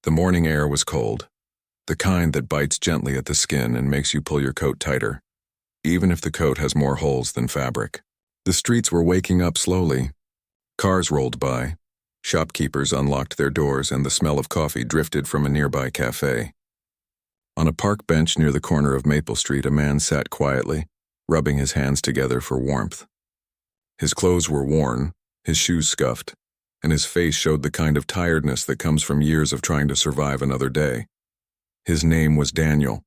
The morning air was cold, the kind that bites gently at the skin and makes you pull your coat tighter, even if the coat has more holes than fabric. The streets were waking up slowly. Cars rolled by, shopkeepers unlocked their doors, and the smell of coffee drifted from a nearby cafe. On a park bench near the corner of Maple Street, a man sat quietly, rubbing his hands together for warmth. His clothes were worn, his shoes scuffed, and his face showed the kind of tiredness that comes from years of trying to survive another day. His name was Daniel.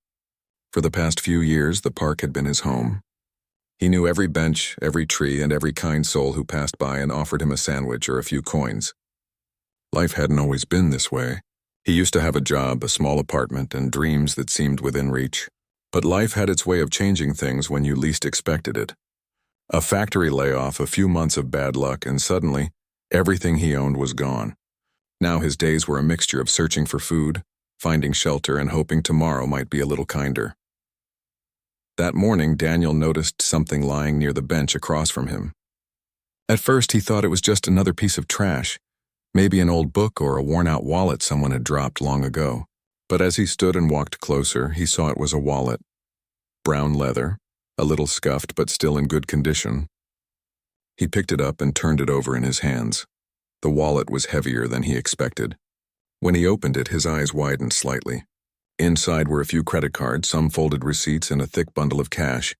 For the past few years, the park had been his home. He knew every bench, every tree, and every kind soul who passed by and offered him a sandwich or a few coins. Life hadn't always been this way. He used to have a job, a small apartment, and dreams that seemed within reach. But life had its way of changing things when you least expected it. A factory layoff, a few months of bad luck, and suddenly, everything he owned was gone. Now his days were a mixture of searching for food, finding shelter, and hoping tomorrow might be a little kinder. That morning, Daniel noticed something lying near the bench across from him. At first, he thought it was just another piece of trash, maybe an old book or a worn-out wallet someone had dropped long ago. But as he stood and walked closer, he saw it was a wallet. Brown leather, a little scuffed but still in good condition. He picked it up and turned it over in his hands. The wallet was heavier than he expected. When he opened it, his eyes widened slightly. Inside were a few credit cards, some folded receipts, and a thick bundle of cash,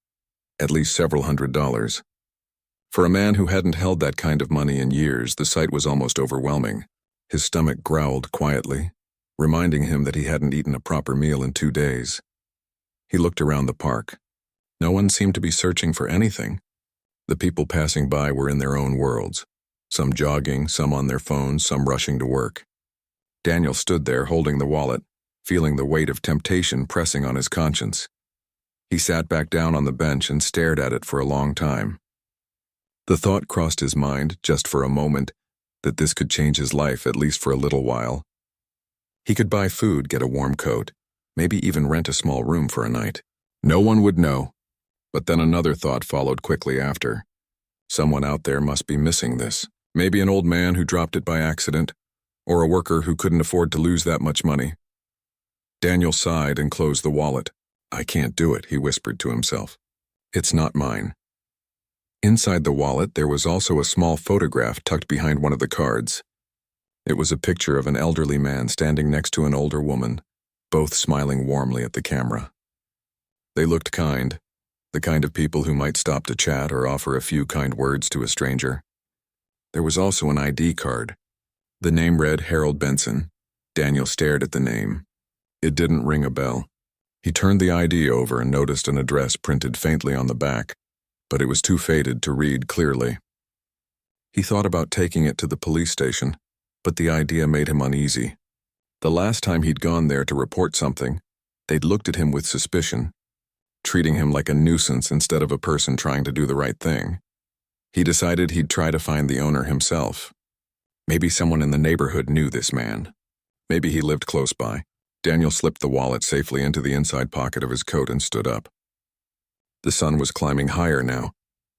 at least several $100s. For a man who hadn't held that kind of money in years, the sight was almost overwhelming. His stomach growled quietly, reminding him that he hadn't eaten a proper meal in 2 days. He looked around the park. No one seemed to be searching for anything. The people passing by were in their own worlds, some jogging, some on their phones, some rushing to work. Daniel stood there holding the wallet, feeling the weight of temptation pressing on his conscience. He sat back down on the bench and stared at it for a long time. The thought crossed his mind, just for a moment, that this could change his life, at least for a little while. He could buy food, get a warm coat, maybe even rent a small room for a night. No one would know. But then another thought followed quickly after. Someone out there must be missing this. Maybe an old man who dropped it by accident, or a worker who couldn't afford to lose that much money. Daniel sighed and closed the wallet. "I can't do it," he whispered to himself. "It's not mine." Inside the wallet, there was also a small photograph tucked behind one of the cards. It was a picture of an elderly man standing next to an older woman, both smiling warmly at the camera. They looked kind, the kind of people who might stop to chat or offer a few kind words to a stranger. There was also an ID card. The name read Harold Benson. Daniel stared at the name. It didn't ring a bell. He turned the ID over and noticed an address printed faintly on the back, but it was too faded to read clearly. He thought about taking it to the police station, but the idea made him uneasy. The last time he'd gone there to report something, they'd looked at him with suspicion, treating him like a nuisance instead of a person trying to do the right thing. He decided he'd try to find the owner himself. Maybe someone in the neighborhood knew this man. Maybe he lived close by. Daniel slipped the wallet safely into the inside pocket of his coat and stood up. The sun was climbing higher now,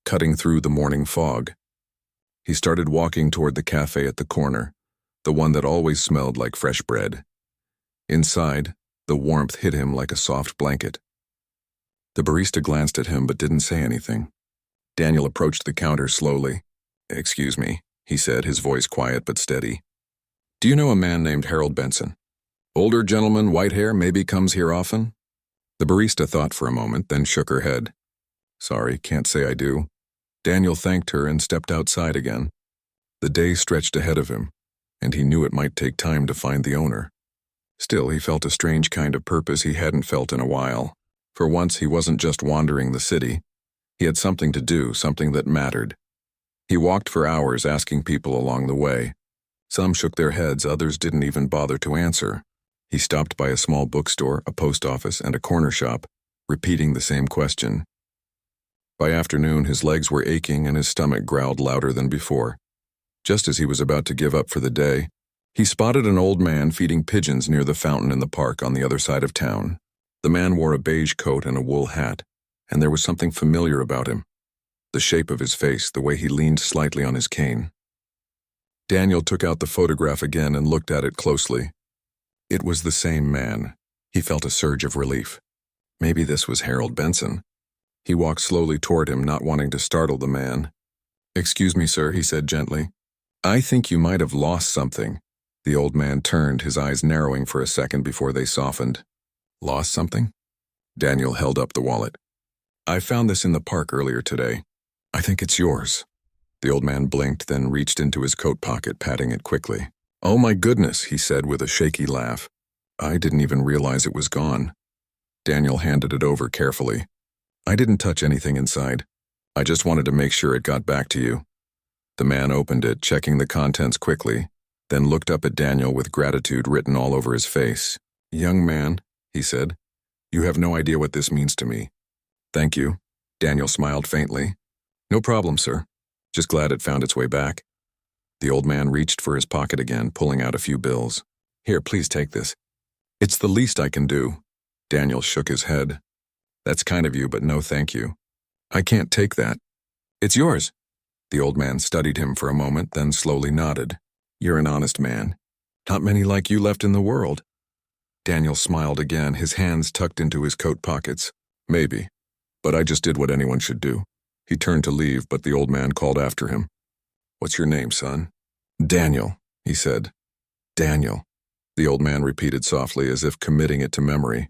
cutting through the morning fog. He started walking toward the cafe at the corner, the one that always smelled like fresh bread. Inside, the warmth hit him like a soft blanket. The barista glanced at him but didn't say anything. Daniel approached the counter slowly. "Excuse me," he said, his voice quiet but steady. "Do you know a man named Harold Benson? Older gentleman, white hair, maybe comes here often?" The barista thought for a moment, then shook her head. "Sorry, can't say I do." Daniel thanked her and stepped outside again. The day stretched ahead of him, and he knew it might take time to find the owner. Still, he felt a strange kind of purpose he hadn't felt in a while. For once, he wasn't just wandering the city. He had something to do, something that mattered. He walked for hours asking people along the way. Some shook their heads, others didn't even bother to answer. He stopped by a small bookstore, a post office, and a corner shop, repeating the same question. By afternoon, his legs were aching and his stomach growled louder than before. Just as he was about to give up for the day, he spotted an old man feeding pigeons near the fountain in the park on the other side of town. The man wore a beige coat and a wool hat, and there was something familiar about him. The shape of his face, the way he leaned slightly on his cane. Daniel took out the photograph again and looked at it closely. It was the same man. He felt a surge of relief. Maybe this was Harold Benson. He walked slowly toward him, not wanting to startle the man. "Excuse me, sir," he said gently. "I think you might have lost something." The old man turned, his eyes narrowing for a second before they softened. "Lost something?" Daniel held up the wallet. "I found this in the park earlier today. I think it's yours." The old man blinked, then reached into his coat pocket, patting it quickly. "Oh my goodness," he said with a shaky laugh. "I didn't even realize it was gone." Daniel handed it over carefully. "I didn't touch anything inside. I just wanted to make sure it got back to you." The man opened it, checking the contents quickly, then looked up at Daniel with gratitude written all over his face. "Young man," he said, "you have no idea what this means to me." "Thank you." Daniel smiled faintly. "No problem, sir. Just glad it found its way back." The old man reached for his pocket again, pulling out a few bills. "Here, please take this." "It's the least I can do." Daniel shook his head. "That's kind of you, but no thank you. I can't take that." "It's yours." The old man studied him for a moment, then slowly nodded. "You're an honest man. Not many like you left in the world." Daniel smiled again, his hands tucked into his coat pockets. "Maybe, but I just did what anyone should do." He turned to leave, but the old man called after him. "What's your name, son?" "Daniel," he said. "Daniel," the old man repeated softly, as if committing it to memory.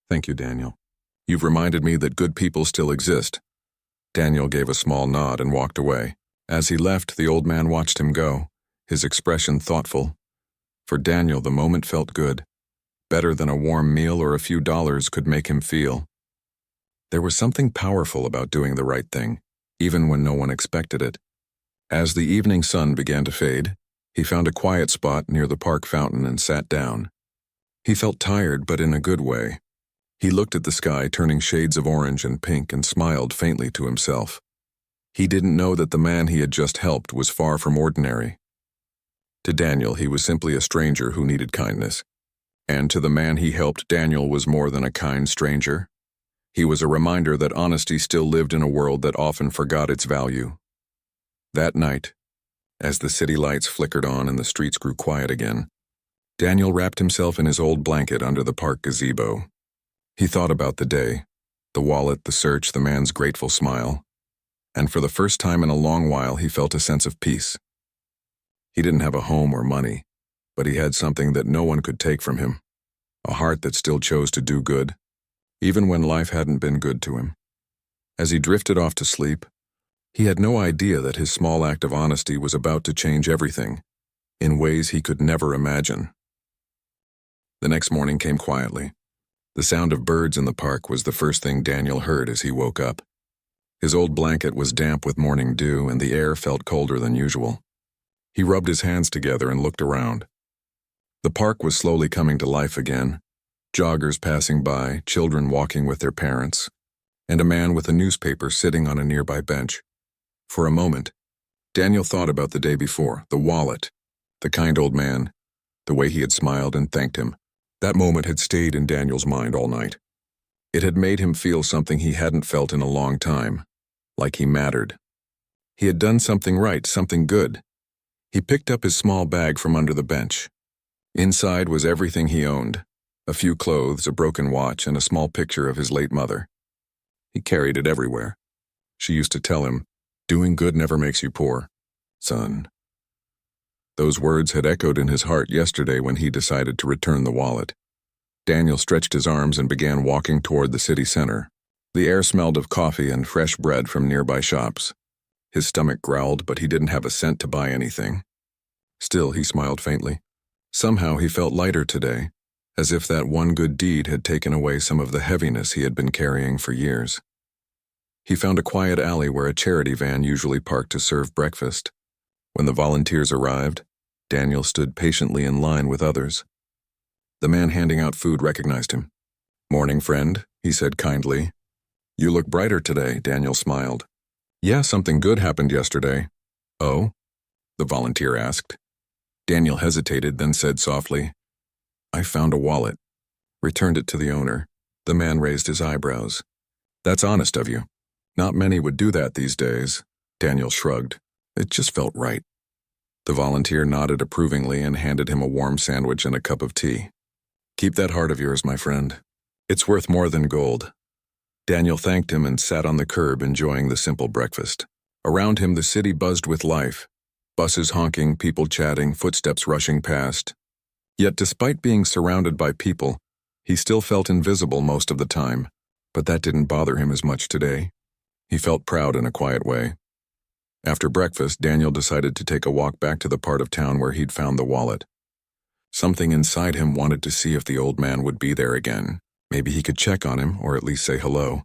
"Thank you, Daniel. You've reminded me that good people still exist." Daniel gave a small nod and walked away. As he left, the old man watched him go, his expression thoughtful. For Daniel, the moment felt good. Better than a warm meal or a few dollars could make him feel. There was something powerful about doing the right thing, even when no one expected it. As the evening sun began to fade, he found a quiet spot near the park fountain and sat down. He felt tired, but in a good way. He looked at the sky turning shades of orange and pink and smiled faintly to himself. He didn't know that the man he had just helped was far from ordinary. To Daniel, he was simply a stranger who needed kindness. And to the man he helped, Daniel was more than a kind stranger. He was a reminder that honesty still lived in a world that often forgot its value. That night, as the city lights flickered on and the streets grew quiet again, Daniel wrapped himself in his old blanket under the park gazebo. He thought about the day, the wallet, the search, the man's grateful smile, and for the first time in a long while he felt a sense of peace. He didn't have a home or money, but he had something that no one could take from him, a heart that still chose to do good, even when life hadn't been good to him. As he drifted off to sleep, he had no idea that his small act of honesty was about to change everything, in ways he could never imagine. The next morning came quietly. The sound of birds in the park was the first thing Daniel heard as he woke up. His old blanket was damp with morning dew, and the air felt colder than usual. He rubbed his hands together and looked around. The park was slowly coming to life again, joggers passing by, children walking with their parents, and a man with a newspaper sitting on a nearby bench. For a moment, Daniel thought about the day before, the wallet, the kind old man, the way he had smiled and thanked him. That moment had stayed in Daniel's mind all night. It had made him feel something he hadn't felt in a long time, like he mattered. He had done something right, something good. He picked up his small bag from under the bench. Inside was everything he owned, a few clothes, a broken watch, and a small picture of his late mother. He carried it everywhere. She used to tell him, "Doing good never makes you poor, son." Those words had echoed in his heart yesterday when he decided to return the wallet. Daniel stretched his arms and began walking toward the city center. The air smelled of coffee and fresh bread from nearby shops. His stomach growled, but he didn't have a cent to buy anything. Still, he smiled faintly. Somehow he felt lighter today, as if that one good deed had taken away some of the heaviness he had been carrying for years. He found a quiet alley where a charity van usually parked to serve breakfast. When the volunteers arrived, Daniel stood patiently in line with others. The man handing out food recognized him. "Morning, friend," he said kindly. "You look brighter today," Daniel smiled. "Yeah, something good happened yesterday." "Oh?" the volunteer asked. Daniel hesitated, then said softly, "I found a wallet." Returned it to the owner. The man raised his eyebrows. "That's honest of you. Not many would do that these days." Daniel shrugged. It just felt right. The volunteer nodded approvingly and handed him a warm sandwich and a cup of tea. Keep that heart of yours, my friend. It's worth more than gold. Daniel thanked him and sat on the curb enjoying the simple breakfast. Around him, the city buzzed with life. Buses honking, people chatting, footsteps rushing past. Yet despite being surrounded by people, he still felt invisible most of the time. But that didn't bother him as much today. He felt proud in a quiet way. After breakfast, Daniel decided to take a walk back to the part of town where he'd found the wallet. Something inside him wanted to see if the old man would be there again. Maybe he could check on him, or at least say hello.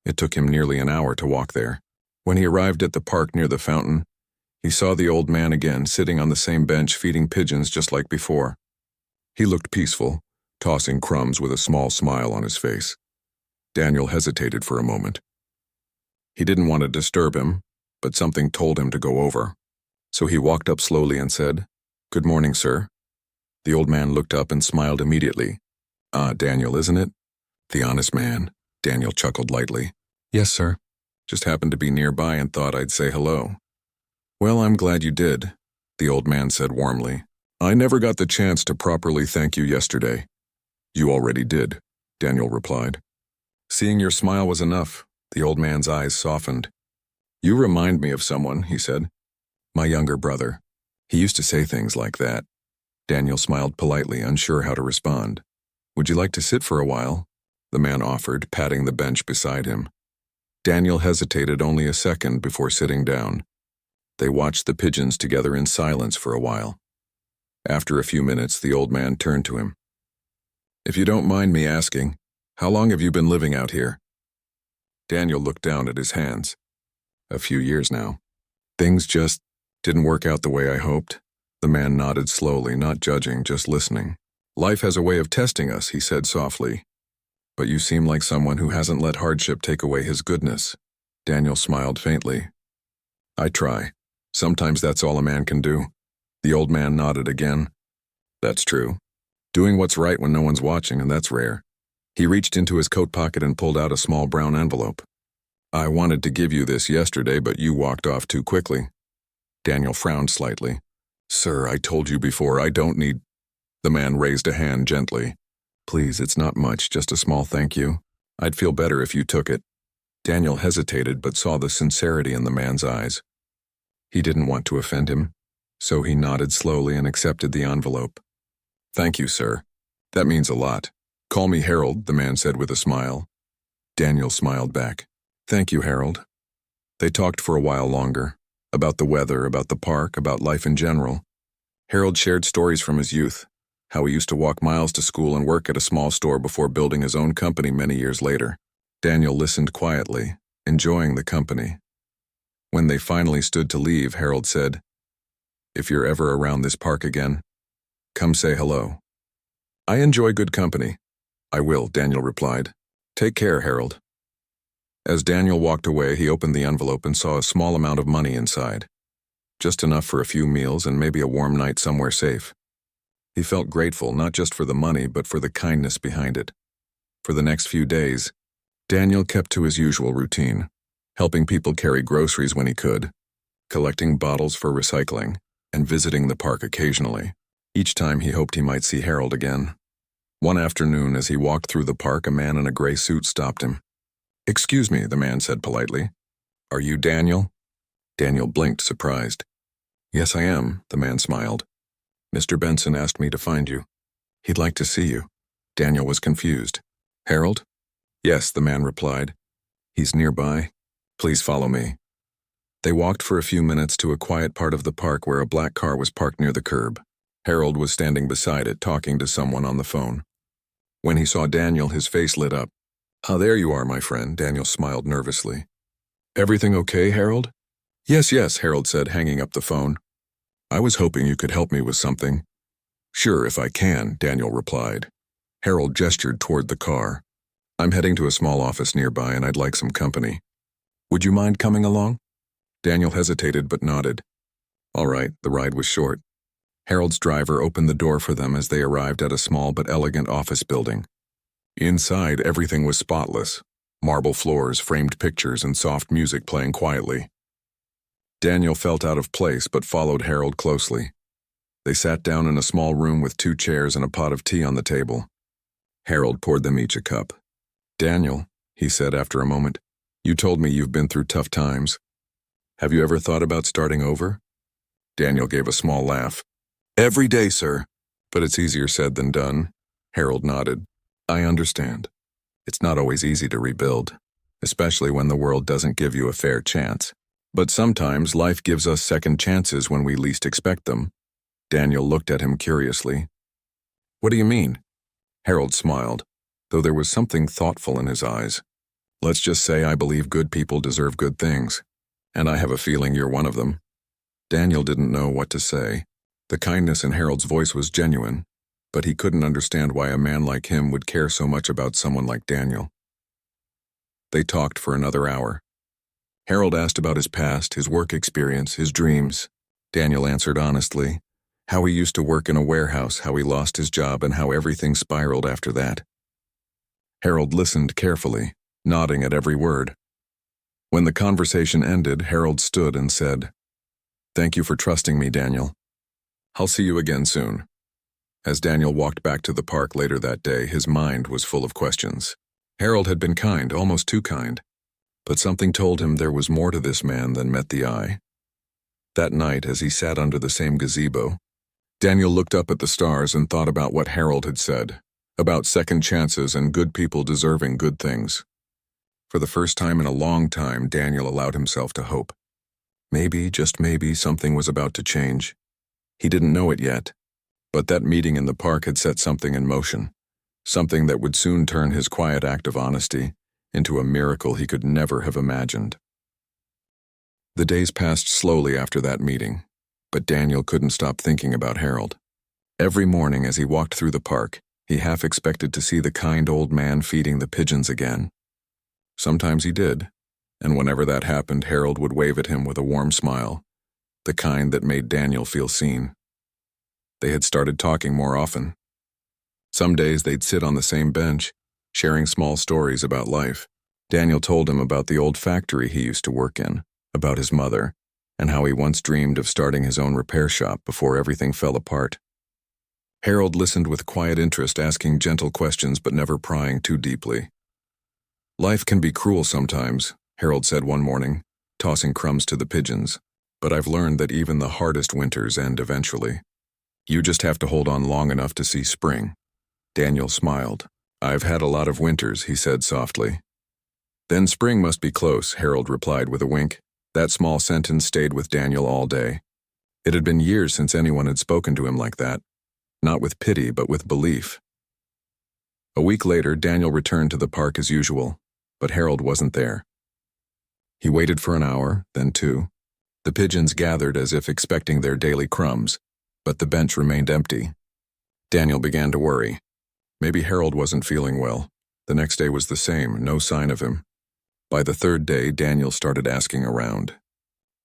It took him nearly an hour to walk there. When he arrived at the park near the fountain, he saw the old man again, sitting on the same bench feeding pigeons just like before. He looked peaceful, tossing crumbs with a small smile on his face. Daniel hesitated for a moment. He didn't want to disturb him, but something told him to go over. So he walked up slowly and said, "Good morning, sir." The old man looked up and smiled immediately. "Ah, Daniel, isn't it?" "The honest man," Daniel chuckled lightly. "Yes, sir. Just happened to be nearby and thought I'd say hello." "Well, I'm glad you did," the old man said warmly. "I never got the chance to properly thank you yesterday." "You already did," Daniel replied. Seeing your smile was enough, the old man's eyes softened. "You remind me of someone," he said. "My younger brother. He used to say things like that." Daniel smiled politely, unsure how to respond. "Would you like to sit for a while?" the man offered, patting the bench beside him. Daniel hesitated only a second before sitting down. They watched the pigeons together in silence for a while. After a few minutes, the old man turned to him. "If you don't mind me asking, how long have you been living out here?" Daniel looked down at his hands. "A few years now. Things just didn't work out the way I hoped." The man nodded slowly, not judging, just listening. "Life has a way of testing us," he said softly. "But you seem like someone who hasn't let hardship take away his goodness." Daniel smiled faintly. "I try. Sometimes that's all a man can do." The old man nodded again. "That's true. Doing what's right when no one's watching, and that's rare." He reached into his coat pocket and pulled out a small brown envelope. "I wanted to give you this yesterday, but you walked off too quickly." Daniel frowned slightly. "Sir, I told you before, I don't need—" The man raised a hand gently. "Please, it's not much, just a small thank you. I'd feel better if you took it." Daniel hesitated but saw the sincerity in the man's eyes. He didn't want to offend him, so he nodded slowly and accepted the envelope. "Thank you, sir. That means a lot. Call me Harold," the man said with a smile. Daniel smiled back. "Thank you, Harold." They talked for a while longer, about the weather, about the park, about life in general. Harold shared stories from his youth, how he used to walk miles to school and work at a small store before building his own company many years later. Daniel listened quietly, enjoying the company. When they finally stood to leave, Harold said, "If you're ever around this park again, come say hello." "I enjoy good company." "I will," Daniel replied. "Take care, Harold." As Daniel walked away, he opened the envelope and saw a small amount of money inside. Just enough for a few meals and maybe a warm night somewhere safe. He felt grateful not just for the money, but for the kindness behind it. For the next few days, Daniel kept to his usual routine, helping people carry groceries when he could, collecting bottles for recycling, and visiting the park occasionally. Each time he hoped he might see Harold again. One afternoon, as he walked through the park, a man in a gray suit stopped him. "Excuse me," the man said politely. "Are you Daniel?" Daniel blinked, surprised. "Yes, I am," the man smiled. "Mr. Benson asked me to find you. He'd like to see you." Daniel was confused. "Harold?" "Yes," the man replied. "He's nearby. Please follow me." They walked for a few minutes to a quiet part of the park where a black car was parked near the curb. Harold was standing beside it, talking to someone on the phone. When he saw Daniel, his face lit up. "Ah, there you are, my friend," Daniel smiled nervously. "Everything okay, Harold?" Yes, Harold said, hanging up the phone. "I was hoping you could help me with something." "Sure, if I can," Daniel replied. Harold gestured toward the car. "I'm heading to a small office nearby and I'd like some company. Would you mind coming along?" Daniel hesitated but nodded. All right, the ride was short. Harold's driver opened the door for them as they arrived at a small but elegant office building. Inside, everything was spotless. Marble floors, framed pictures, and soft music playing quietly. Daniel felt out of place but followed Harold closely. They sat down in a small room with 2 chairs and a pot of tea on the table. Harold poured them each a cup. "Daniel," he said after a moment, "you told me you've been through tough times. Have you ever thought about starting over?" Daniel gave a small laugh. "Every day, sir. But it's easier said than done." Harold nodded. "I understand. It's not always easy to rebuild, especially when the world doesn't give you a fair chance. But sometimes life gives us second chances when we least expect them." Daniel looked at him curiously. "What do you mean?" Harold smiled, though there was something thoughtful in his eyes. "Let's just say I believe good people deserve good things, and I have a feeling you're one of them." Daniel didn't know what to say. The kindness in Harold's voice was genuine, but he couldn't understand why a man like him would care so much about someone like Daniel. They talked for another hour. Harold asked about his past, his work experience, his dreams. Daniel answered honestly, how he used to work in a warehouse, how he lost his job, and how everything spiraled after that. Harold listened carefully, nodding at every word. When the conversation ended, Harold stood and said, "Thank you for trusting me, Daniel. I'll see you again soon." As Daniel walked back to the park later that day, his mind was full of questions. Harold had been kind, almost too kind, but something told him there was more to this man than met the eye. That night, as he sat under the same gazebo, Daniel looked up at the stars and thought about what Harold had said, about second chances and good people deserving good things. For the first time in a long time, Daniel allowed himself to hope. Maybe, just maybe, something was about to change. He didn't know it yet, but that meeting in the park had set something in motion, something that would soon turn his quiet act of honesty into a miracle he could never have imagined. The days passed slowly after that meeting, but Daniel couldn't stop thinking about Harold. Every morning as he walked through the park, he half expected to see the kind old man feeding the pigeons again. Sometimes he did, and whenever that happened, Harold would wave at him with a warm smile, the kind that made Daniel feel seen. They had started talking more often. Some days they'd sit on the same bench, sharing small stories about life. Daniel told him about the old factory he used to work in, about his mother, and how he once dreamed of starting his own repair shop before everything fell apart. Harold listened with quiet interest, asking gentle questions but never prying too deeply. "Life can be cruel sometimes," Harold said one morning, tossing crumbs to the pigeons, "but I've learned that even the hardest winters end eventually. You just have to hold on long enough to see spring." Daniel smiled. "I've had a lot of winters," he said softly. "Then spring must be close," Harold replied with a wink. That small sentence stayed with Daniel all day. It had been years since anyone had spoken to him like that, not with pity but with belief. A week later, Daniel returned to the park as usual, but Harold wasn't there. He waited for an hour, then 2. The pigeons gathered as if expecting their daily crumbs, but the bench remained empty. Daniel began to worry. Maybe Harold wasn't feeling well. The next day was the same, no sign of him. By the 3rd day, Daniel started asking around.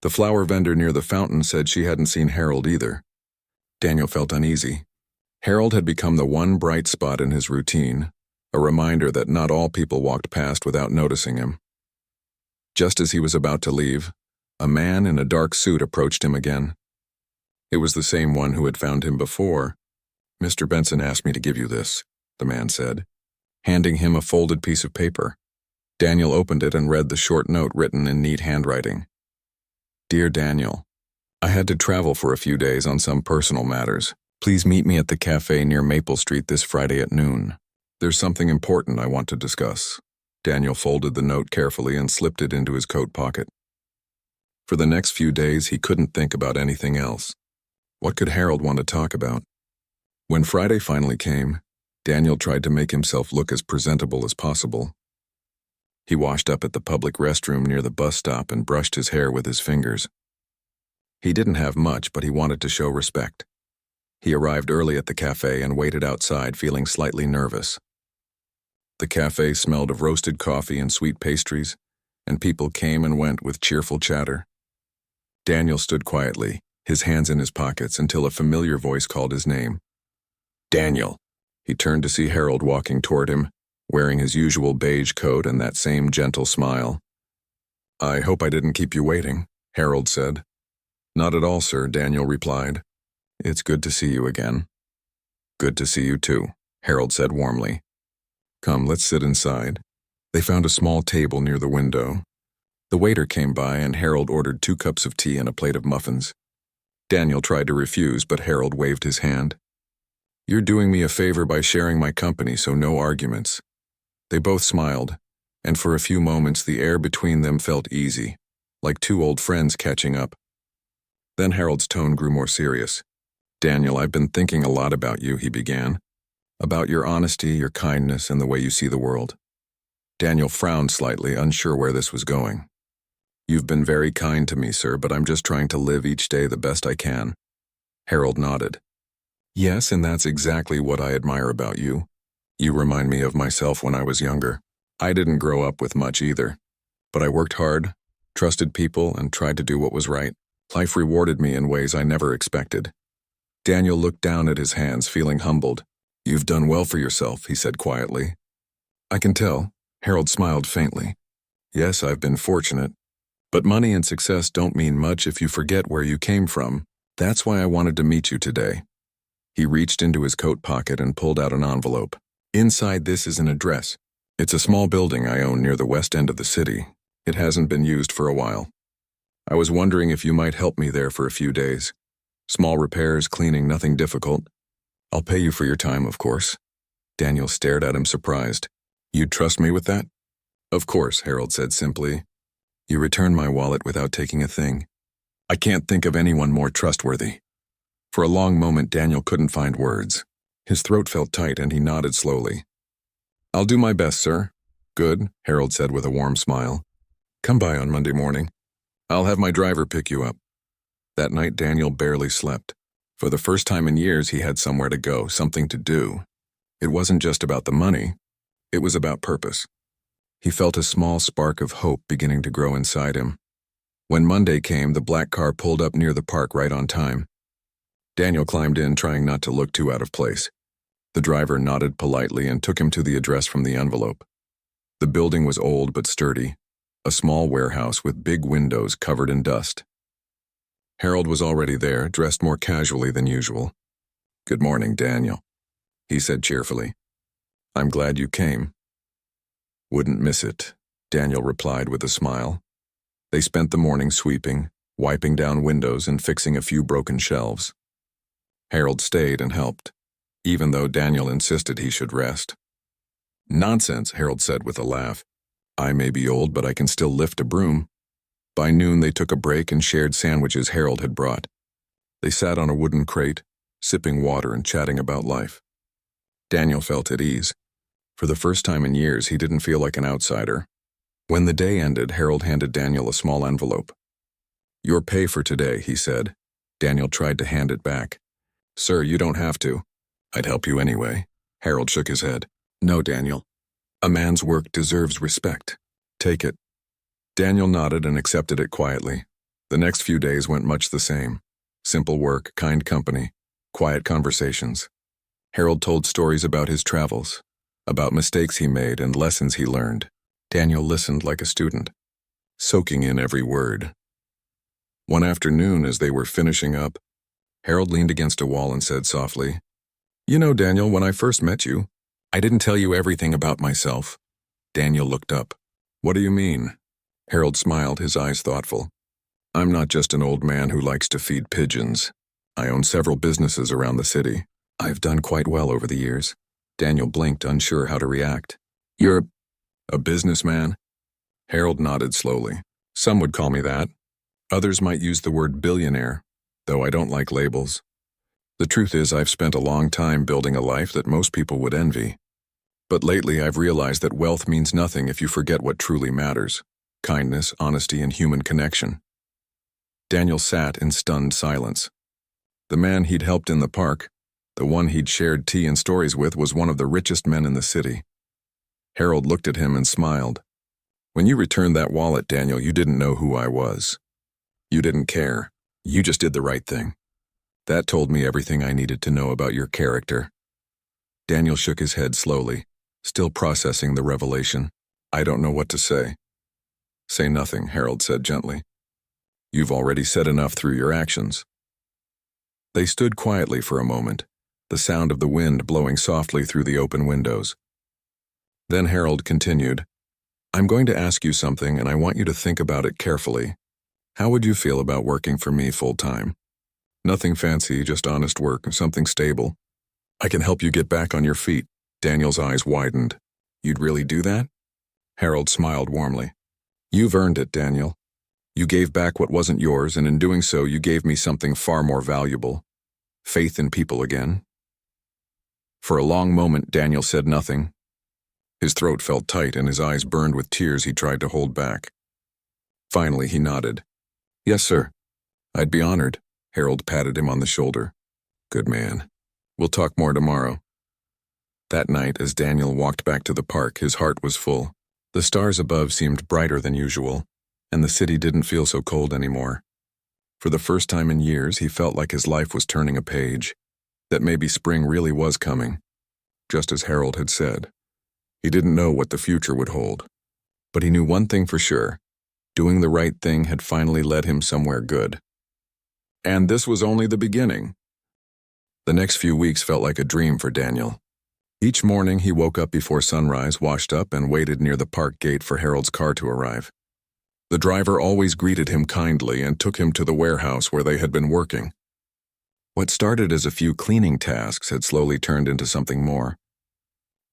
The flower vendor near the fountain said she hadn't seen Harold either. Daniel felt uneasy. Harold had become the one bright spot in his routine, a reminder that not all people walked past without noticing him. Just as he was about to leave, a man in a dark suit approached him again. It was the same one who had found him before. "Mr. Benson asked me to give you this," the man said, handing him a folded piece of paper. Daniel opened it and read the short note written in neat handwriting. "Dear Daniel, I had to travel for a few days on some personal matters. Please meet me at the cafe near Maple Street this Friday at noon. There's something important I want to discuss." Daniel folded the note carefully and slipped it into his coat pocket. For the next few days, he couldn't think about anything else. What could Harold want to talk about? When Friday finally came, Daniel tried to make himself look as presentable as possible. He washed up at the public restroom near the bus stop and brushed his hair with his fingers. He didn't have much, but he wanted to show respect. He arrived early at the cafe and waited outside, feeling slightly nervous. The cafe smelled of roasted coffee and sweet pastries, and people came and went with cheerful chatter. Daniel stood quietly, his hands in his pockets, until a familiar voice called his name. "Daniel." He turned to see Harold walking toward him, wearing his usual beige coat and that same gentle smile. "I hope I didn't keep you waiting," Harold said. "Not at all, sir," Daniel replied. "It's good to see you again." "Good to see you too," Harold said warmly. Come, let's sit inside. They found a small table near the window. The waiter came by and Harold ordered 2 cups of tea and a plate of muffins. Daniel tried to refuse, but Harold waved his hand. You're doing me a favor by sharing my company, so no arguments. They both smiled, and for a few moments the air between them felt easy, like 2 old friends catching up. Then Harold's tone grew more serious. Daniel, I've been thinking a lot about you, he began. About your honesty, your kindness, and the way you see the world. Daniel frowned slightly, unsure where this was going. You've been very kind to me, sir, but I'm just trying to live each day the best I can. Harold nodded. Yes, and that's exactly what I admire about you. You remind me of myself when I was younger. I didn't grow up with much either, but I worked hard, trusted people, and tried to do what was right. Life rewarded me in ways I never expected. Daniel looked down at his hands, feeling humbled. You've done well for yourself, he said quietly. I can tell. Harold smiled faintly. Yes, I've been fortunate. But money and success don't mean much if you forget where you came from. That's why I wanted to meet you today. He reached into his coat pocket and pulled out an envelope. Inside this is an address. It's a small building I own near the west end of the city. It hasn't been used for a while. I was wondering if you might help me there for a few days. Small repairs, cleaning, nothing difficult. I'll pay you for your time, of course. Daniel stared at him surprised. You'd trust me with that? Of course, Harold said simply. You returned my wallet without taking a thing. I can't think of anyone more trustworthy. For a long moment, Daniel couldn't find words. His throat felt tight and he nodded slowly. I'll do my best, sir. Good, Harold said with a warm smile. Come by on Monday morning. I'll have my driver pick you up. That night, Daniel barely slept. For the first time in years, he had somewhere to go, something to do. It wasn't just about the money. It was about purpose. He felt a small spark of hope beginning to grow inside him. When Monday came, the black car pulled up near the park right on time. Daniel climbed in, trying not to look too out of place. The driver nodded politely and took him to the address from the envelope. The building was old but sturdy, a small warehouse with big windows covered in dust. Harold was already there, dressed more casually than usual. Good morning, Daniel, he said cheerfully. I'm glad you came. Wouldn't miss it, Daniel replied with a smile. They spent the morning sweeping, wiping down windows and fixing a few broken shelves. Harold stayed and helped, even though Daniel insisted he should rest. Nonsense, Harold said with a laugh. I may be old, but I can still lift a broom. By noon, they took a break and shared sandwiches Harold had brought. They sat on a wooden crate, sipping water and chatting about life. Daniel felt at ease. For the first time in years, he didn't feel like an outsider. When the day ended, Harold handed Daniel a small envelope. Your pay for today, he said. Daniel tried to hand it back. Sir, you don't have to. I'd help you anyway. Harold shook his head. No, Daniel. A man's work deserves respect. Take it. Daniel nodded and accepted it quietly. The next few days went much the same. Simple work, kind company, quiet conversations. Harold told stories about his travels, about mistakes he made and lessons he learned. Daniel listened like a student, soaking in every word. One afternoon, as they were finishing up, Harold leaned against a wall and said softly, You know, Daniel, when I first met you, I didn't tell you everything about myself. Daniel looked up. What do you mean? Harold smiled, his eyes thoughtful. I'm not just an old man who likes to feed pigeons. I own several businesses around the city. I've done quite well over the years. Daniel blinked, unsure how to react. You're a businessman? Harold nodded slowly. Some would call me that. Others might use the word billionaire, though I don't like labels. The truth is, I've spent a long time building a life that most people would envy. But lately, I've realized that wealth means nothing if you forget what truly matters. Kindness, honesty, and human connection. Daniel sat in stunned silence. The man he'd helped in the park, the one he'd shared tea and stories with, was one of the richest men in the city. Harold looked at him and smiled. When you returned that wallet, Daniel, you didn't know who I was. You didn't care. You just did the right thing. That told me everything I needed to know about your character. Daniel shook his head slowly, still processing the revelation. I don't know what to say. Say nothing, Harold said gently. You've already said enough through your actions. They stood quietly for a moment, the sound of the wind blowing softly through the open windows. Then Harold continued, I'm going to ask you something and I want you to think about it carefully. How would you feel about working for me full-time? Nothing fancy, just honest work, something stable. I can help you get back on your feet. Daniel's eyes widened. You'd really do that? Harold smiled warmly. You've earned it, Daniel. You gave back what wasn't yours, and in doing so, you gave me something far more valuable. Faith in people again. For a long moment, Daniel said nothing. His throat felt tight and his eyes burned with tears he tried to hold back. Finally, he nodded. Yes, sir. I'd be honored. Harold patted him on the shoulder. Good man. We'll talk more tomorrow. That night, as Daniel walked back to the park, his heart was full. The stars above seemed brighter than usual, and the city didn't feel so cold anymore. For the first time in years, he felt like his life was turning a page, that maybe spring really was coming, just as Harold had said. He didn't know what the future would hold, but he knew one thing for sure. Doing the right thing had finally led him somewhere good. And this was only the beginning. The next few weeks felt like a dream for Daniel. Each morning he woke up before sunrise, washed up, and waited near the park gate for Harold's car to arrive. The driver always greeted him kindly and took him to the warehouse where they had been working. What started as a few cleaning tasks had slowly turned into something more.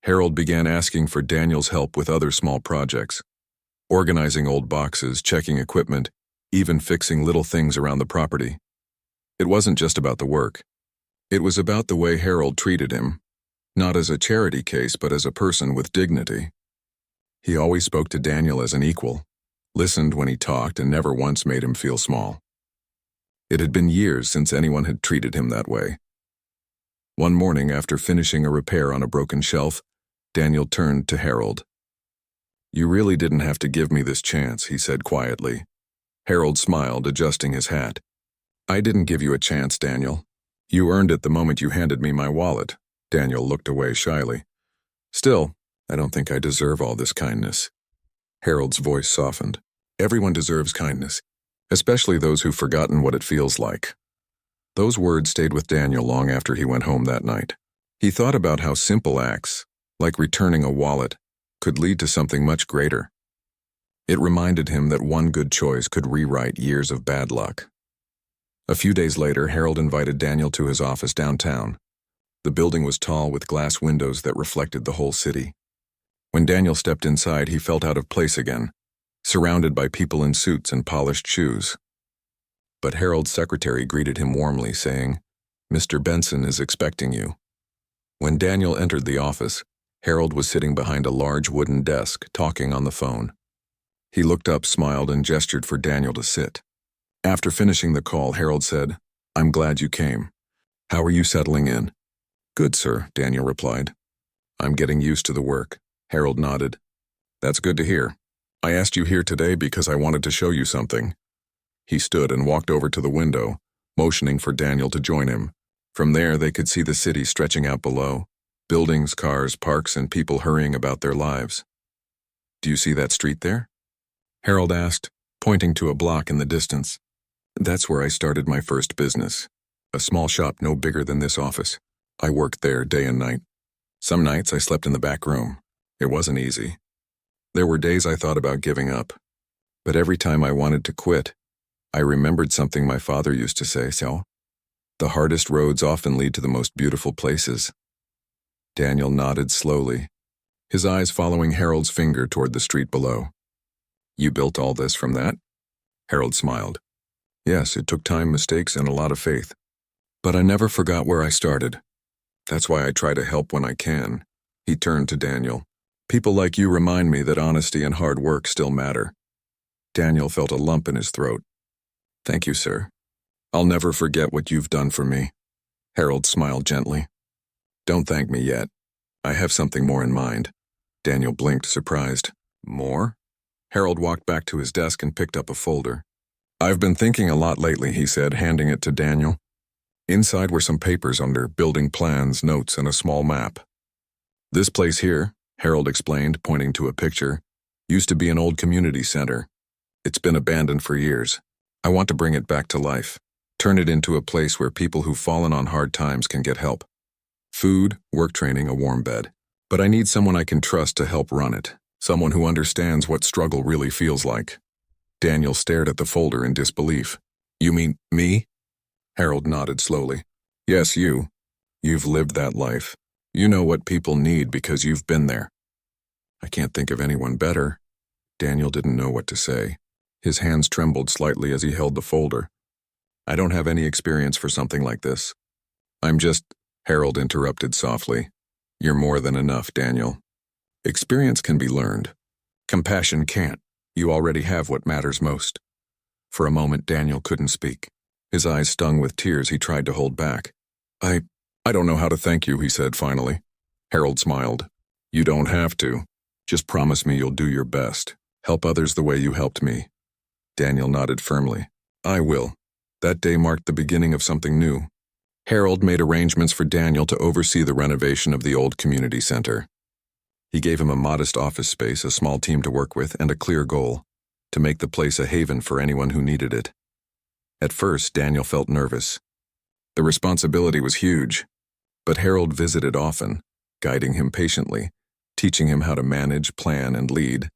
Harold began asking for Daniel's help with other small projects, organizing old boxes, checking equipment, even fixing little things around the property. It wasn't just about the work. It was about the way Harold treated him, not as a charity case but as a person with dignity. He always spoke to Daniel as an equal, listened when he talked, and never once made him feel small. It had been years since anyone had treated him that way. One morning, after finishing a repair on a broken shelf, Daniel turned to Harold. You really didn't have to give me this chance, he said quietly. Harold smiled, adjusting his hat. I didn't give you a chance, Daniel. You earned it the moment you handed me my wallet. Daniel looked away shyly. Still, I don't think I deserve all this kindness. Harold's voice softened. Everyone deserves kindness, especially those who've forgotten what it feels like. Those words stayed with Daniel long after he went home that night. He thought about how simple acts, like returning a wallet, could lead to something much greater. It reminded him that one good choice could rewrite years of bad luck. A few days later, Harold invited Daniel to his office downtown. The building was tall with glass windows that reflected the whole city. When Daniel stepped inside, he felt out of place again, surrounded by people in suits and polished shoes. But Harold's secretary greeted him warmly, saying, Mr. Benson is expecting you. When Daniel entered the office, Harold was sitting behind a large wooden desk, talking on the phone. He looked up, smiled, and gestured for Daniel to sit. After finishing the call, Harold said, I'm glad you came. How are you settling in? Good, sir, Daniel replied. I'm getting used to the work. Harold nodded. That's good to hear. I asked you here today because I wanted to show you something. He stood and walked over to the window, motioning for Daniel to join him. From there, they could see the city stretching out below. Buildings, cars, parks, and people hurrying about their lives. Do you see that street there? Harold asked, pointing to a block in the distance. That's where I started my first business. A small shop no bigger than this office. I worked there day and night. Some nights I slept in the back room. It wasn't easy. There were days I thought about giving up. But every time I wanted to quit, I remembered something my father used to say, so, the hardest roads often lead to the most beautiful places. Daniel nodded slowly, his eyes following Harold's finger toward the street below. You built all this from that? Harold smiled. Yes, it took time, mistakes, and a lot of faith. But I never forgot where I started. That's why I try to help when I can. He turned to Daniel. People like you remind me that honesty and hard work still matter. Daniel felt a lump in his throat. Thank you, sir. I'll never forget what you've done for me. Harold smiled gently. Don't thank me yet. I have something more in mind. Daniel blinked, surprised. More? Harold walked back to his desk and picked up a folder. I've been thinking a lot lately, he said, handing it to Daniel. Inside were some papers under building plans, notes, and a small map. This place here, Harold explained, pointing to a picture, used to be an old community center. It's been abandoned for years. I want to bring it back to life, turn it into a place where people who've fallen on hard times can get help. Food, work training, a warm bed. But I need someone I can trust to help run it, someone who understands what struggle really feels like. Daniel stared at the folder in disbelief. You mean me? Harold nodded slowly. Yes, you. You've lived that life. You know what people need because you've been there. I can't think of anyone better. Daniel didn't know what to say. His hands trembled slightly as he held the folder. I don't have any experience for something like this. Harold interrupted softly. You're more than enough, Daniel. Experience can be learned. Compassion can't. You already have what matters most. For a moment, Daniel couldn't speak. His eyes stung with tears he tried to hold back. I don't know how to thank you, he said finally. Harold smiled. You don't have to. Just promise me you'll do your best. Help others the way you helped me. Daniel nodded firmly. I will. That day marked the beginning of something new. Harold made arrangements for Daniel to oversee the renovation of the old community center. He gave him a modest office space, a small team to work with, and a clear goal: to make the place a haven for anyone who needed it. At first, Daniel felt nervous. The responsibility was huge, but Harold visited often, guiding him patiently, teaching him how to manage, plan, and lead.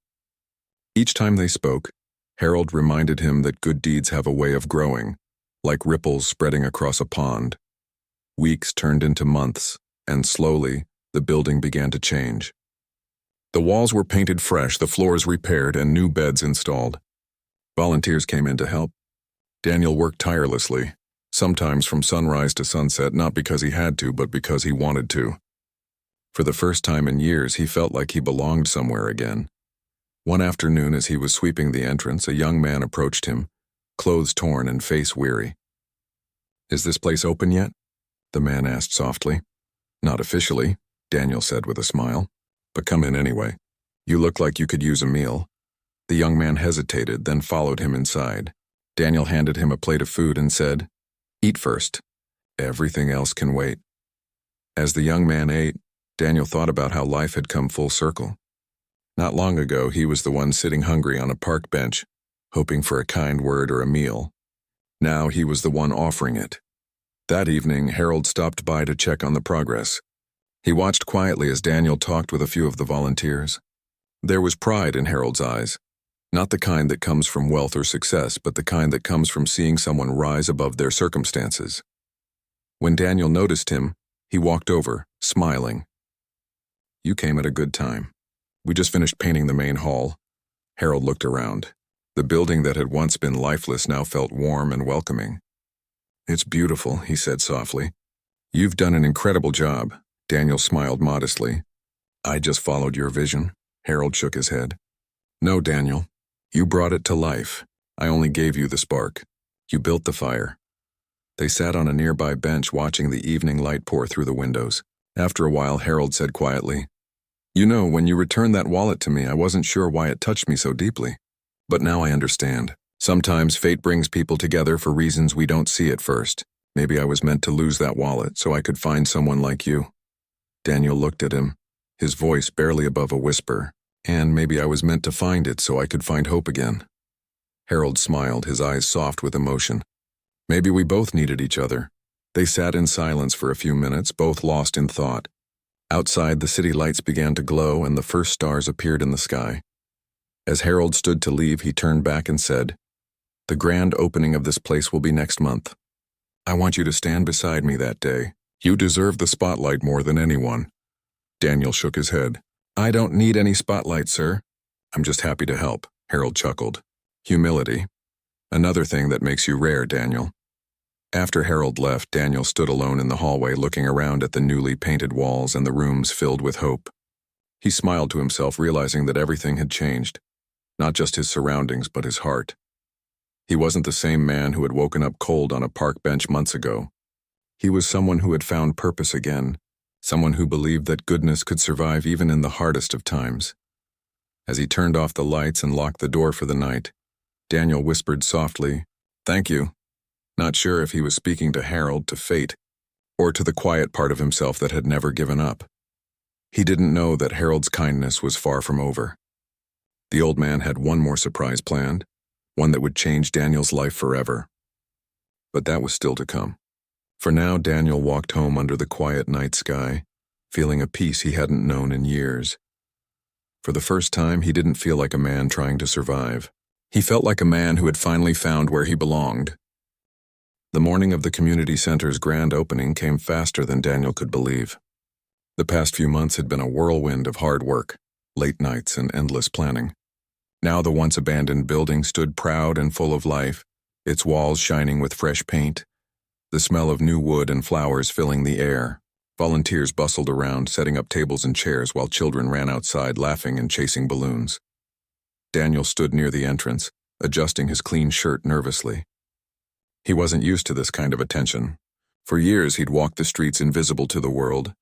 Each time they spoke, Harold reminded him that good deeds have a way of growing, like ripples spreading across a pond. Weeks turned into months, and slowly, the building began to change. The walls were painted fresh, the floors repaired, and new beds installed. Volunteers came in to help. Daniel worked tirelessly, sometimes from sunrise to sunset, not because he had to, but because he wanted to. For the first time in years, he felt like he belonged somewhere again. One afternoon, as he was sweeping the entrance, a young man approached him, clothes torn and face weary. Is this place open yet? The man asked softly. Not officially, Daniel said with a smile, but come in anyway. You look like you could use a meal. The young man hesitated, then followed him inside. Daniel handed him a plate of food and said, Eat first. Everything else can wait. As the young man ate, Daniel thought about how life had come full circle. Not long ago, he was the one sitting hungry on a park bench, hoping for a kind word or a meal. Now he was the one offering it. That evening, Harold stopped by to check on the progress. He watched quietly as Daniel talked with a few of the volunteers. There was pride in Harold's eyes, not the kind that comes from wealth or success, but the kind that comes from seeing someone rise above their circumstances. When Daniel noticed him, he walked over, smiling. You came at a good time. We just finished painting the main hall. Harold looked around. The building that had once been lifeless now felt warm and welcoming. It's beautiful, he said softly. You've done an incredible job. Daniel smiled modestly. I just followed your vision. Harold shook his head. No, Daniel. You brought it to life. I only gave you the spark. You built the fire. They sat on a nearby bench watching the evening light pour through the windows. After a while, Harold said quietly, You know, when you returned that wallet to me, I wasn't sure why it touched me so deeply. But now I understand. Sometimes fate brings people together for reasons we don't see at first. Maybe I was meant to lose that wallet so I could find someone like you. Daniel looked at him, his voice barely above a whisper. And maybe I was meant to find it so I could find hope again. Harold smiled, his eyes soft with emotion. Maybe we both needed each other. They sat in silence for a few minutes, both lost in thought. Outside, the city lights began to glow and the first stars appeared in the sky. As Harold stood to leave, he turned back and said, The grand opening of this place will be next month. I want you to stand beside me that day. You deserve the spotlight more than anyone. Daniel shook his head. I don't need any spotlight, sir. I'm just happy to help, Harold chuckled. Humility. Another thing that makes you rare, Daniel. After Harold left, Daniel stood alone in the hallway looking around at the newly painted walls and the rooms filled with hope. He smiled to himself, realizing that everything had changed. Not just his surroundings, but his heart. He wasn't the same man who had woken up cold on a park bench months ago. He was someone who had found purpose again, someone who believed that goodness could survive even in the hardest of times. As he turned off the lights and locked the door for the night, Daniel whispered softly, Thank you. Not sure if he was speaking to Harold, to fate, or to the quiet part of himself that had never given up. He didn't know that Harold's kindness was far from over. The old man had one more surprise planned, one that would change Daniel's life forever. But that was still to come. For now, Daniel walked home under the quiet night sky, feeling a peace he hadn't known in years. For the first time, he didn't feel like a man trying to survive. He felt like a man who had finally found where he belonged. The morning of the community center's grand opening came faster than Daniel could believe. The past few months had been a whirlwind of hard work, late nights, and endless planning. Now the once abandoned building stood proud and full of life, its walls shining with fresh paint, the smell of new wood and flowers filling the air. Volunteers bustled around, setting up tables and chairs while children ran outside laughing and chasing balloons. Daniel stood near the entrance, adjusting his clean shirt nervously. He wasn't used to this kind of attention. For years he'd walked the streets invisible to the world,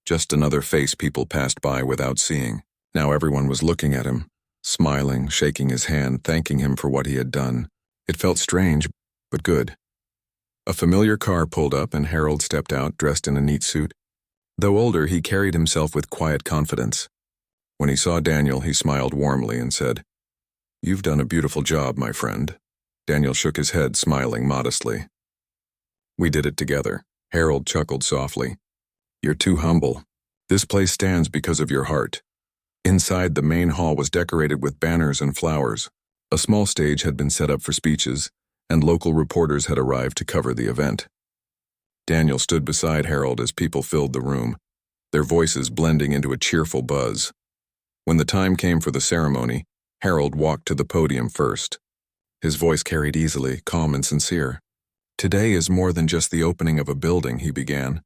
just another face people passed by without seeing. Now everyone was looking at him, smiling, shaking his hand, thanking him for what he had done. It felt strange, but good. A familiar car pulled up and Harold stepped out, dressed in a neat suit. Though older, he carried himself with quiet confidence. When he saw Daniel, he smiled warmly and said, "You've done a beautiful job, my friend." Daniel shook his head, smiling modestly. "We did it together." Harold chuckled softly. "You're too humble. This place stands because of your heart." Inside, the main hall was decorated with banners and flowers. A small stage had been set up for speeches, and local reporters had arrived to cover the event. Daniel stood beside Harold as people filled the room, their voices blending into a cheerful buzz. When the time came for the ceremony, Harold walked to the podium first. His voice carried easily, calm and sincere. "Today is more than just the opening of a building," he began.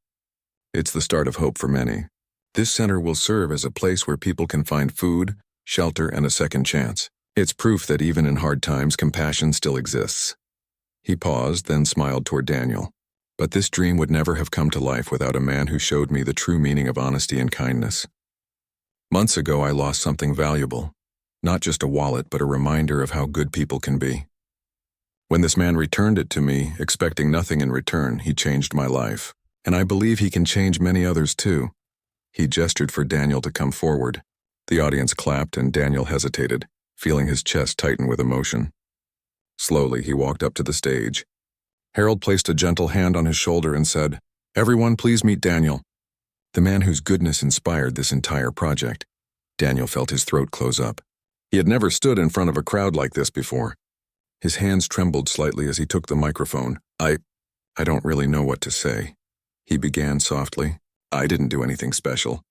"It's the start of hope for many. This center will serve as a place where people can find food, shelter, and a second chance. It's proof that even in hard times, compassion still exists." He paused, then smiled toward Daniel. "But this dream would never have come to life without a man who showed me the true meaning of honesty and kindness. Months ago, I lost something valuable. Not just a wallet, but a reminder of how good people can be. When this man returned it to me, expecting nothing in return, he changed my life. And I believe he can change many others too." He gestured for Daniel to come forward. The audience clapped and Daniel hesitated, feeling his chest tighten with emotion. Slowly, he walked up to the stage. Harold placed a gentle hand on his shoulder and said, "Everyone, please meet Daniel, the man whose goodness inspired this entire project." Daniel felt his throat close up. He had never stood in front of a crowd like this before. His hands trembled slightly as he took the microphone. I don't really know what to say," he began softly. "I didn't do anything special.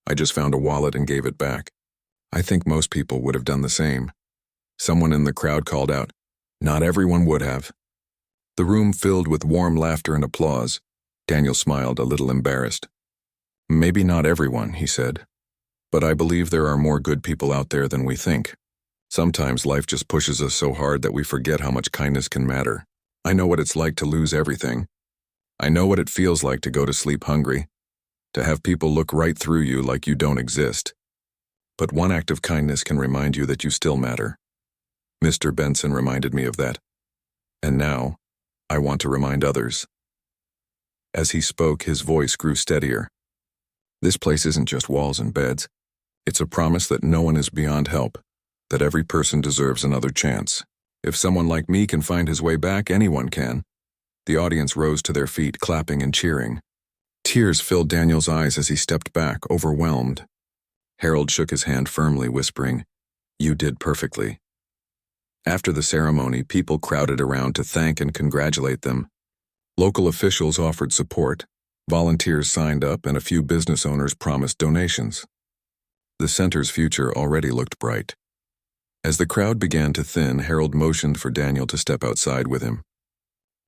I just found a wallet and gave it back. I think most people would have done the same." Someone in the crowd called out, "Not everyone would have." The room filled with warm laughter and applause. Daniel smiled, a little embarrassed. "Maybe not everyone," he said. "But I believe there are more good people out there than we think. Sometimes life just pushes us so hard that we forget how much kindness can matter. I know what it's like to lose everything. I know what it feels like to go to sleep hungry, to have people look right through you like you don't exist. But one act of kindness can remind you that you still matter. Mr. Benson reminded me of that. And now, I want to remind others." As he spoke, his voice grew steadier. "This place isn't just walls and beds. It's a promise that no one is beyond help, that every person deserves another chance. If someone like me can find his way back, anyone can." The audience rose to their feet, clapping and cheering. Tears filled Daniel's eyes as he stepped back, overwhelmed. Harold shook his hand firmly, whispering, "You did perfectly." After the ceremony, people crowded around to thank and congratulate them. Local officials offered support, volunteers signed up, and a few business owners promised donations. The center's future already looked bright. As the crowd began to thin, Harold motioned for Daniel to step outside with him.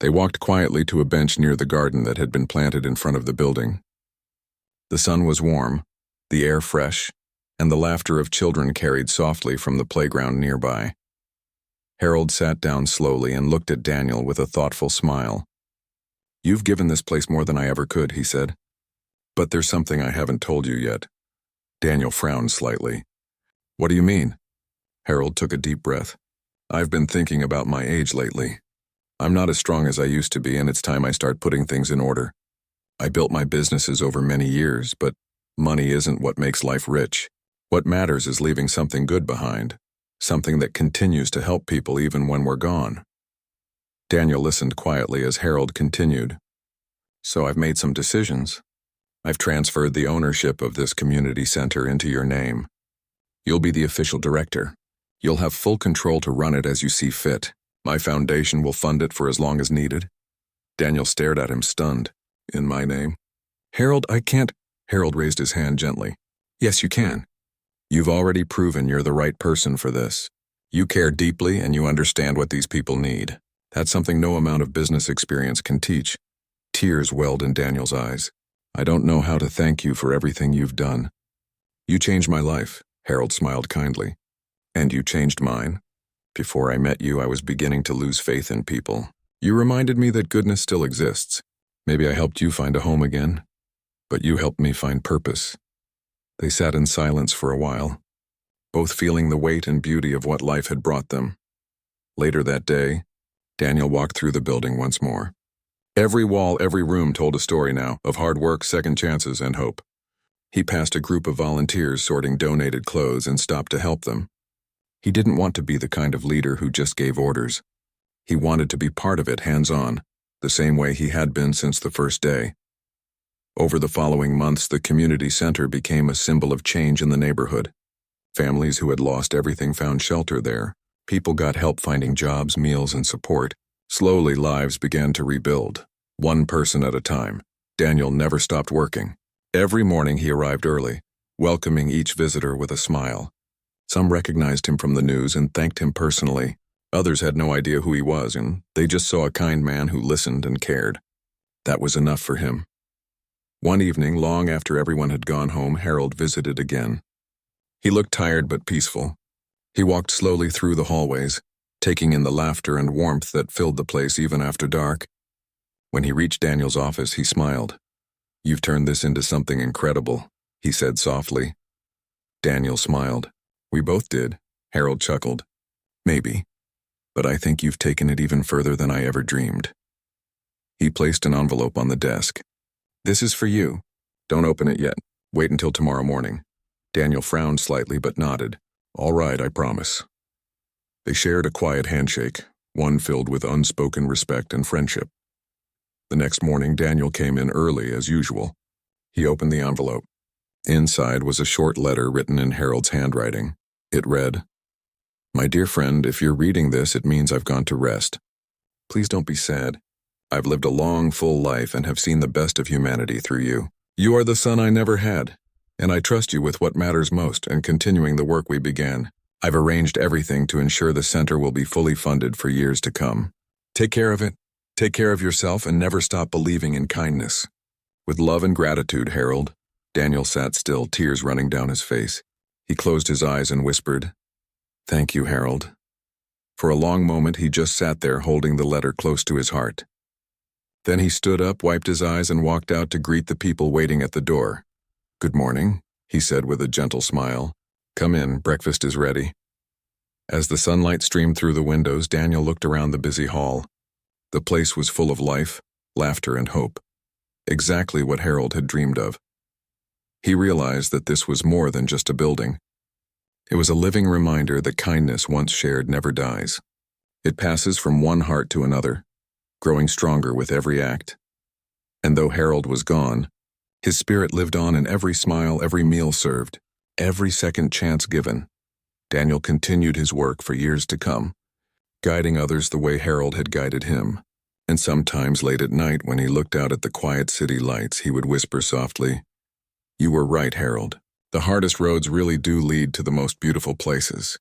They walked quietly to a bench near the garden that had been planted in front of the building. The sun was warm, the air fresh, and the laughter of children carried softly from the playground nearby. Harold sat down slowly and looked at Daniel with a thoughtful smile. "You've given this place more than I ever could," he said. "But there's something I haven't told you yet." Daniel frowned slightly. "What do you mean?" Harold took a deep breath. "I've been thinking about my age lately. I'm not as strong as I used to be, and it's time I start putting things in order. I built my businesses over many years, but money isn't what makes life rich. What matters is leaving something good behind. Something that continues to help people even when we're gone." Daniel listened quietly as Harold continued. "So I've made some decisions. I've transferred the ownership of this community center into your name. You'll be the official director. You'll have full control to run it as you see fit. My foundation will fund it for as long as needed." Daniel stared at him, stunned. "In my name?" "Harold, I can't." Harold raised his hand gently. "Yes, you can. You've already proven you're the right person for this. You care deeply and you understand what these people need. That's something no amount of business experience can teach." Tears welled in Daniel's eyes. "I don't know how to thank you for everything you've done." "You changed my life," Harold smiled kindly. "And you changed mine. Before I met you, I was beginning to lose faith in people. You reminded me that goodness still exists. Maybe I helped you find a home again, but you helped me find purpose." They sat in silence for a while, both feeling the weight and beauty of what life had brought them. Later that day, Daniel walked through the building once more. Every wall, every room told a story now of hard work, second chances, and hope. He passed a group of volunteers sorting donated clothes and stopped to help them. He didn't want to be the kind of leader who just gave orders. He wanted to be part of it, hands-on, the same way he had been since the first day. Over the following months, the community center became a symbol of change in the neighborhood. Families who had lost everything found shelter there. People got help finding jobs, meals, and support. Slowly, lives began to rebuild, one person at a time. Daniel never stopped working. Every morning he arrived early, welcoming each visitor with a smile. Some recognized him from the news and thanked him personally. Others had no idea who he was, and they just saw a kind man who listened and cared. That was enough for him. One evening, long after everyone had gone home, Harold visited again. He looked tired but peaceful. He walked slowly through the hallways, taking in the laughter and warmth that filled the place even after dark. When he reached Daniel's office, he smiled. "You've turned this into something incredible," he said softly. Daniel smiled. "We both did," Harold chuckled. "Maybe, but I think you've taken it even further than I ever dreamed." He placed an envelope on the desk. "This is for you. Don't open it yet. Wait until tomorrow morning." Daniel frowned slightly but nodded. "All right, I promise." They shared a quiet handshake, one filled with unspoken respect and friendship. The next morning, Daniel came in early as usual. He opened the envelope. Inside was a short letter written in Harold's handwriting. It read, "My dear friend, if you're reading this, it means I've gone to rest. Please don't be sad. I've lived a long, full life and have seen the best of humanity through you. You are the son I never had, and I trust you with what matters most and continuing the work we began. I've arranged everything to ensure the center will be fully funded for years to come. Take care of it, take care of yourself, and never stop believing in kindness. With love and gratitude, Harold." Daniel sat still, tears running down his face. He closed his eyes and whispered, "Thank you, Harold." For a long moment, he just sat there holding the letter close to his heart. Then he stood up, wiped his eyes, and walked out to greet the people waiting at the door. "Good morning," he said with a gentle smile. "Come in, breakfast is ready." As the sunlight streamed through the windows, Daniel looked around the busy hall. The place was full of life, laughter, and hope. Exactly what Harold had dreamed of. He realized that this was more than just a building. It was a living reminder that kindness once shared never dies. It passes from one heart to another, growing stronger with every act. And though Harold was gone, his spirit lived on in every smile, every meal served, every second chance given. Daniel continued his work for years to come, guiding others the way Harold had guided him. And sometimes late at night, when he looked out at the quiet city lights, he would whisper softly, "You were right, Harold. The hardest roads really do lead to the most beautiful places."